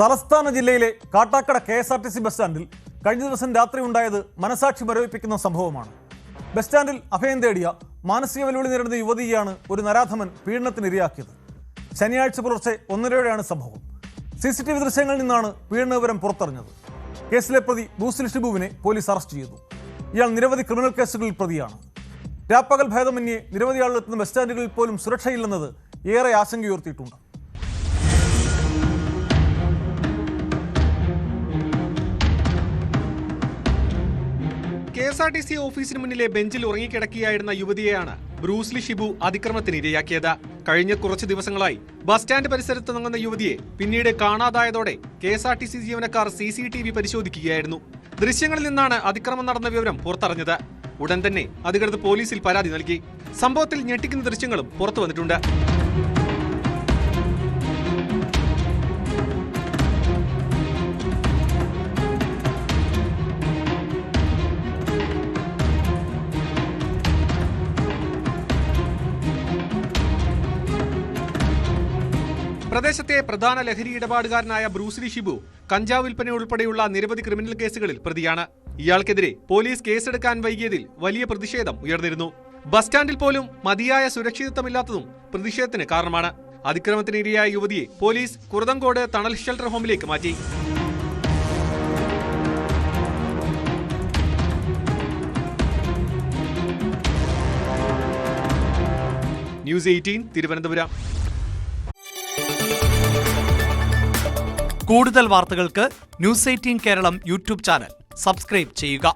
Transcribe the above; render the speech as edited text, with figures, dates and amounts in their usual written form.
തലസ്ഥാന ജില്ലയിലെ Kattakada KSRTC bus സ്റ്റാൻഡിൽ കഴിഞ്ഞ ദിവസം രാത്രി ഉണ്ടായത് മനസാക്ഷി മരവിപ്പിക്കുന്ന സംഭവമാണ്. ബസ് സ്റ്റാൻഡിൽ അഭയം തേടിയ മാനസിക വെല്ലുവിളി നേരിടുന്ന യുവതിയെയാണ് ഒരു നരാധമൻ പീഡനത്തിനിരയാക്കിയത്. ശനിയാഴ്ച പുലർച്ചെ 1:30 സംഭവം. CCTV ദൃശ്യങ്ങളിൽ നിന്നാണ് പീഡന വിവരം പുറത്തറിഞ്ഞത്. കേസിലെ പ്രതി ബ്രൂസിലി ഷിബുവിനെ പോലീസ് അറസ്റ്റ് ചെയ്തു. ഇയാൾ നിരവധി ക്രിമിനൽ കേസുകളിൽ പ്രതിയാണ്. രാപ്പകൽ ഭേദമന്യേ നിരവധി ആളുകൾ എത്തുന്ന ബസ് സ്റ്റാൻഡുകളിൽ പോലും സുരക്ഷയില്ലെന്നത് ഏറെ ആശങ്കയുയർത്തിയിട്ടുണ്ട്. KSRTC ഓഫീസിന് മുന്നിലെ ബെഞ്ചിൽ ഉറങ്ങിക്കിടക്കുകയായിരുന്ന യുവതിയെയാണ് ബ്രൂസ്ലി ഷിബു അതിക്രമത്തിന് ഇരയാക്കിയത്. കഴിഞ്ഞ കുറച്ച് ദിവസങ്ങളായി ബസ് സ്റ്റാൻഡ് പരിസരത്ത് തങ്ങുന്ന യുവതിയെ പിന്നീട് കാണാതായതോടെ KSRTC ജീവനക്കാർ CCTV പരിശോധിക്കുകയായിരുന്നു. ദൃശ്യങ്ങളിൽ നിന്നാണ് അതിക്രമം നടന്ന വിവരം പുറത്തറിഞ്ഞത്. ഉടൻ തന്നെ അധികൃതർ പോലീസിൽ പരാതി നൽകി. സംഭവത്തിൽ ഞെട്ടിക്കുന്ന ദൃശ്യങ്ങളും പുറത്തു വന്നിട്ടുണ്ട്. പ്രദേശത്തെ പ്രധാന ലഹരി ഇടപാടുകാരനായ ബ്രൂസ്ലി ഷിബു കഞ്ചാവ് വിൽപ്പന ഉൾപ്പെടെയുള്ള നിരവധി ക്രിമിനൽ കേസുകളിൽ പ്രതിയാണ്. ഇയാൾക്കെതിരെ പോലീസ് കേസെടുക്കാൻ വൈകിയതിൽ വലിയ പ്രതിഷേധം ഉയർന്നിരുന്നു. ബസ് സ്റ്റാൻഡിൽ പോലും മതിയായ സുരക്ഷിതത്വമില്ലാത്തതും പ്രതിഷേധത്തിന് കാരണമാണ്. അതിക്രമത്തിന് ഇരയായ യുവതിയെ പോലീസ് കുറുതങ്കോട് തണൽ ഷെൽട്ടർ ഹോമിലേക്ക് മാറ്റി. ന്യൂസ് 18 തിരുവനന്തപുരം. കൂടുതൽ വാർത്തകൾക്ക് news 18 Keralam YouTube channel subscribe ചെയ്യുക.